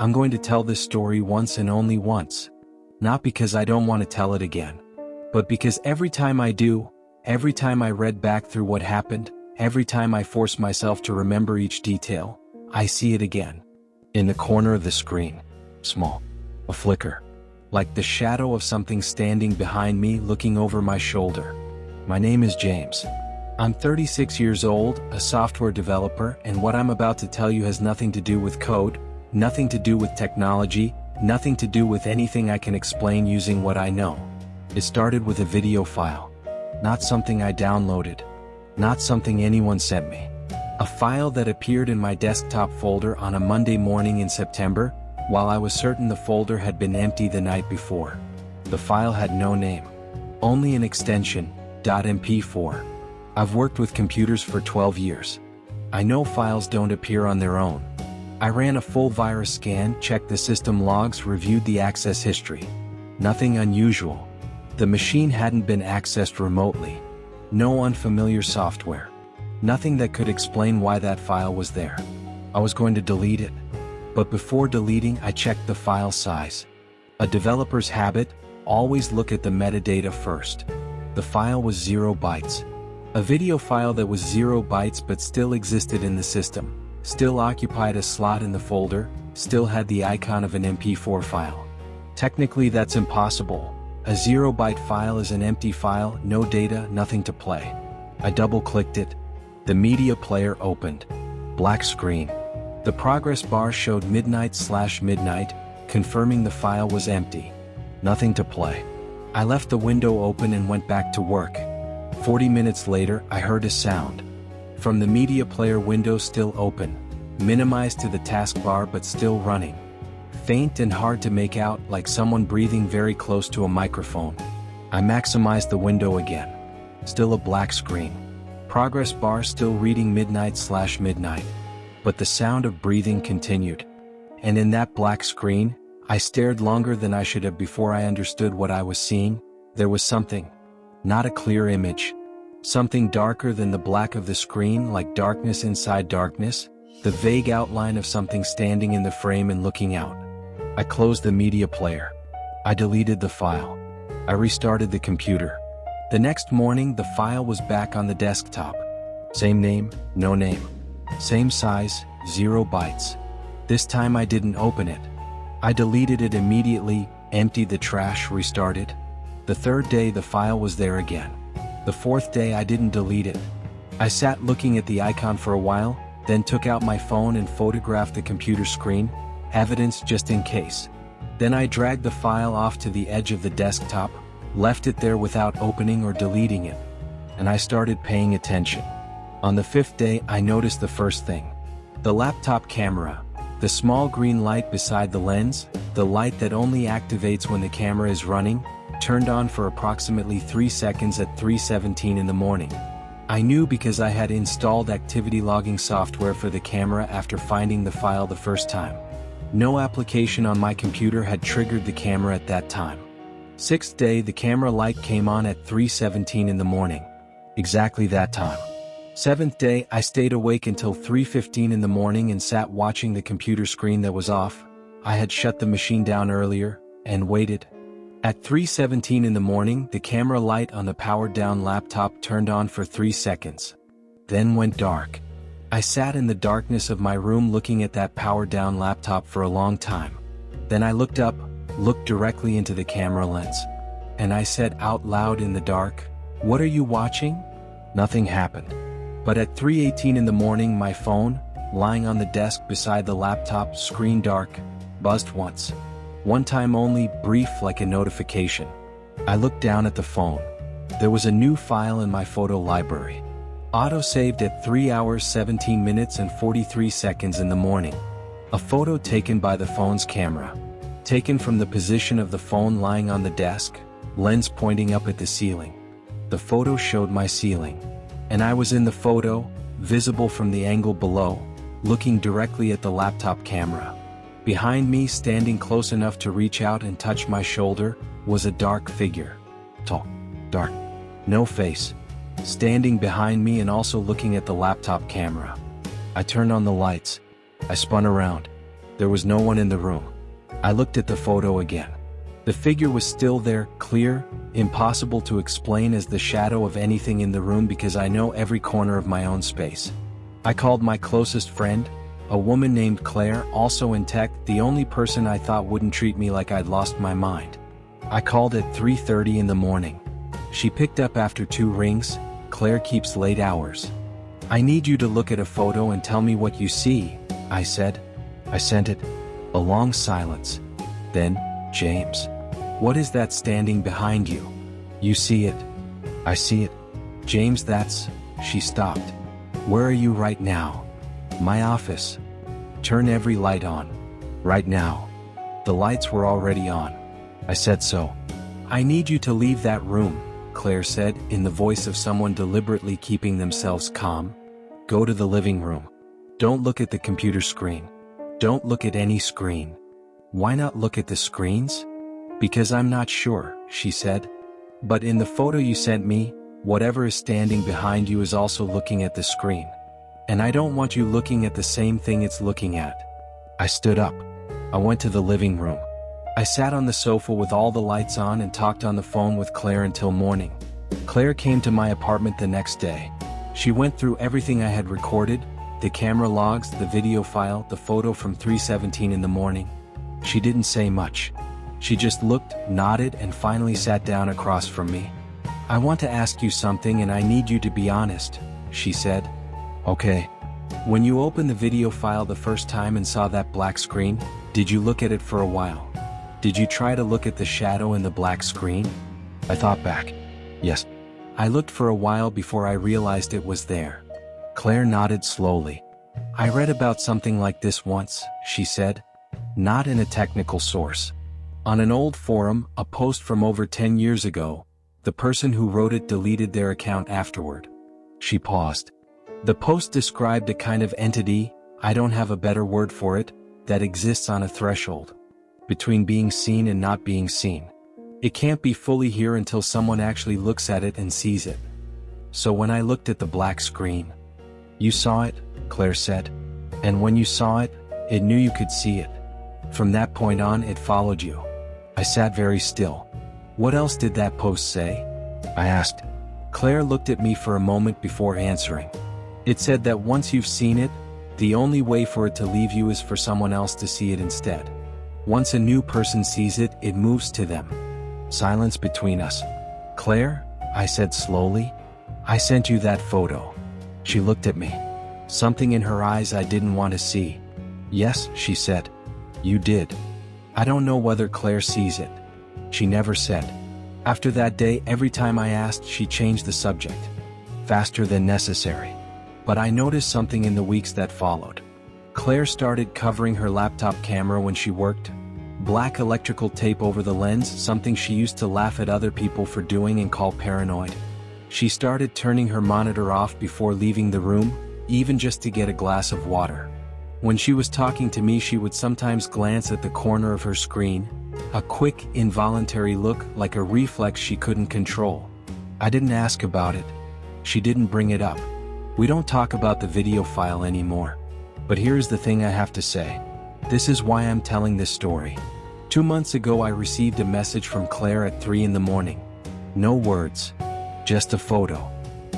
I'm going to tell this story once and only once. Not because I don't want to tell it again, but because every time I do, every time I read back through what happened, every time I force myself to remember each detail, I see it again. In the corner of the screen. Small. A flicker. Like the shadow of something standing behind me looking over my shoulder. My name is James. I'm 36 years old, a software developer, and what I'm about to tell you has nothing to do with code, nothing to do with technology, nothing to do with anything I can explain using what I know. It started with a video file. Not something I downloaded. Not something anyone sent me. A file that appeared in my desktop folder on a Monday morning in September, while I was certain the folder had been empty the night before. The file had no name. Only an extension, .mp4. I've worked with computers for 12 years. I know files don't appear on their own. I ran a full virus scan, checked the system logs, reviewed the access history. Nothing unusual. The machine hadn't been accessed remotely. No unfamiliar software. Nothing that could explain why that file was there. I was going to delete it. But before deleting, I checked the file size. A developer's habit, always look at the metadata first. The file was 0 bytes. A video file that was 0 bytes but still existed in the system, still occupied a slot in the folder, still had the icon of an MP4 file. Technically that's impossible. A 0-byte file is an empty file, no data, nothing to play. I double-clicked it. The media player opened. Black screen. The progress bar showed midnight/midnight, confirming the file was empty. Nothing to play. I left the window open and went back to work. 40 minutes later, I heard a sound. From the media player window still open, minimized to the taskbar but still running. Faint and hard to make out, like someone breathing very close to a microphone. I maximized the window again. Still a black screen. Progress bar still reading midnight/midnight. But the sound of breathing continued. And in that black screen, I stared longer than I should have before I understood what I was seeing. There was something. Not a clear image. Something darker than the black of the screen, like darkness inside darkness, the vague outline of something standing in the frame and looking out. I closed the media player. I deleted the file. I restarted the computer. The next morning, the file was back on the desktop. Same name, no name. Same size, 0 bytes. This time I didn't open it. I deleted it immediately, emptied the trash, restarted. The third day the file was there again. The fourth day I didn't delete it. I sat looking at the icon for a while, then took out my phone and photographed the computer screen, evidence just in case. Then I dragged the file off to the edge of the desktop, left it there without opening or deleting it. And I started paying attention. On the fifth day I noticed the first thing. The laptop camera. The small green light beside the lens, the light that only activates when the camera is running, turned on for approximately 3 seconds at 3:17 in the morning. I knew because I had installed activity logging software for the camera after finding the file the first time. No application on my computer had triggered the camera at that time. Sixth day the camera light came on at 3:17 in the morning. Exactly that time. Seventh day I stayed awake until 3:15 in the morning and sat watching the computer screen that was off. I had shut the machine down earlier, and waited. At 3:17 in the morning, the camera light on the powered-down laptop turned on for 3 seconds. Then went dark. I sat in the darkness of my room looking at that powered-down laptop for a long time. Then I looked up, looked directly into the camera lens. And I said out loud in the dark, "What are you watching?" Nothing happened. But at 3:18 in the morning my phone, lying on the desk beside the laptop, screen dark, buzzed once. One time only, brief like a notification. I looked down at the phone. There was a new file in my photo library. Auto-saved at 3 hours 17 minutes and 43 seconds in the morning. A photo taken by the phone's camera. Taken from the position of the phone lying on the desk, lens pointing up at the ceiling. The photo showed my ceiling. And I was in the photo, visible from the angle below, looking directly at the laptop camera. Behind me, standing close enough to reach out and touch my shoulder, was a dark figure. Tall, dark, no face. Standing behind me and also looking at the laptop camera. I turned on the lights. I spun around. There was no one in the room. I looked at the photo again. The figure was still there, clear, impossible to explain as the shadow of anything in the room because I know every corner of my own space. I called my closest friend, a woman named Claire, also in tech, the only person I thought wouldn't treat me like I'd lost my mind. I called at 3:30 in the morning. She picked up after 2 rings. Claire keeps late hours. I need you to look at a photo and tell me what you see, I said. I sent it. A long silence. Then, James. What is that standing behind you? You see it. I see it. James, that's... She stopped. Where are you right now? My office. Turn every light on. Right now. The lights were already on. I said so. I need you to leave that room, Claire said, in the voice of someone deliberately keeping themselves calm. Go to the living room. Don't look at the computer screen. Don't look at any screen. Why not look at the screens? Because I'm not sure, she said. But in the photo you sent me, whatever is standing behind you is also looking at the screen. And I don't want you looking at the same thing it's looking at. I stood up. I went to the living room. I sat on the sofa with all the lights on and talked on the phone with Claire until morning. Claire came to my apartment the next day. She went through everything I had recorded, the camera logs, the video file, the photo from 3:17 in the morning. She didn't say much. She just looked, nodded, and finally sat down across from me. I want to ask you something and I need you to be honest, she said. Okay. When you opened the video file the first time and saw that black screen, did you look at it for a while? Did you try to look at the shadow in the black screen? I thought back. Yes. I looked for a while before I realized it was there. Claire nodded slowly. I read about something like this once, she said. Not in a technical source. On an old forum, a post from over 10 years ago, the person who wrote it deleted their account afterward. She paused. The post described a kind of entity, I don't have a better word for it, that exists on a threshold between being seen and not being seen. It can't be fully here until someone actually looks at it and sees it. So when I looked at the black screen, you saw it, Claire said. And when you saw it, it knew you could see it. From that point on, it followed you. I sat very still. What else did that post say? I asked. Claire looked at me for a moment before answering. It said that once you've seen it, the only way for it to leave you is for someone else to see it instead. Once a new person sees it, it moves to them. Silence between us. Claire, I said slowly, I sent you that photo. She looked at me. Something in her eyes I didn't want to see. Yes, she said. You did. I don't know whether Claire sees it. She never said. After that day, every time I asked, she changed the subject. Faster than necessary. But I noticed something in the weeks that followed. Claire started covering her laptop camera when she worked. Black electrical tape over the lens, something she used to laugh at other people for doing and call paranoid. She started turning her monitor off before leaving the room, even just to get a glass of water. When she was talking to me, she would sometimes glance at the corner of her screen, a quick, involuntary look like a reflex she couldn't control. I didn't ask about it. She didn't bring it up. We don't talk about the video file anymore. But here's the thing I have to say. This is why I'm telling this story. 2 months ago I received a message from Claire at 3 in the morning. No words. Just a photo.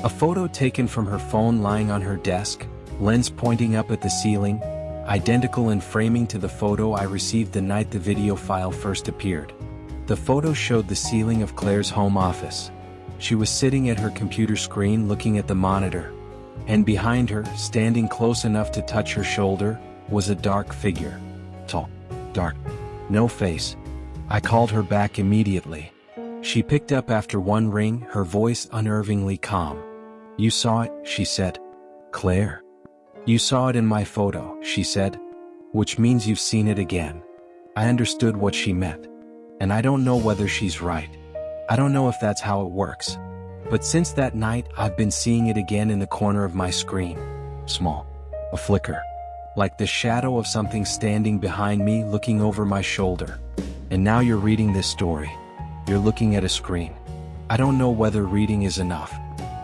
A photo taken from her phone lying on her desk, lens pointing up at the ceiling, identical in framing to the photo I received the night the video file first appeared. The photo showed the ceiling of Claire's home office. She was sitting at her computer screen looking at the monitor. And behind her, standing close enough to touch her shoulder, was a dark figure. Tall. Dark. No face. I called her back immediately. She picked up after 1 ring, her voice unnervingly calm. You saw it, she said. Claire. You saw it in my photo, she said. Which means you've seen it again. I understood what she meant. And I don't know whether she's right. I don't know if that's how it works. But since that night, I've been seeing it again in the corner of my screen. Small. A flicker. Like the shadow of something standing behind me looking over my shoulder. And now you're reading this story. You're looking at a screen. I don't know whether reading is enough.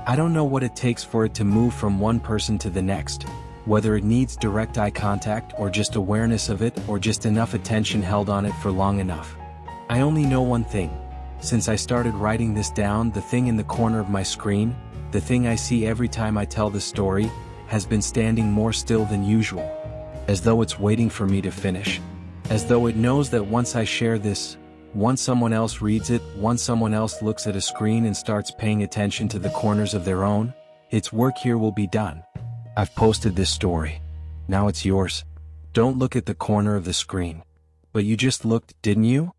I don't know what it takes for it to move from one person to the next. Whether it needs direct eye contact or just awareness of it or just enough attention held on it for long enough. I only know one thing. Since I started writing this down, the thing in the corner of my screen, the thing I see every time I tell the story, has been standing more still than usual. As though it's waiting for me to finish. As though it knows that once I share this, once someone else reads it, once someone else looks at a screen and starts paying attention to the corners of their own, its work here will be done. I've posted this story. Now it's yours. Don't look at the corner of the screen. But you just looked, didn't you?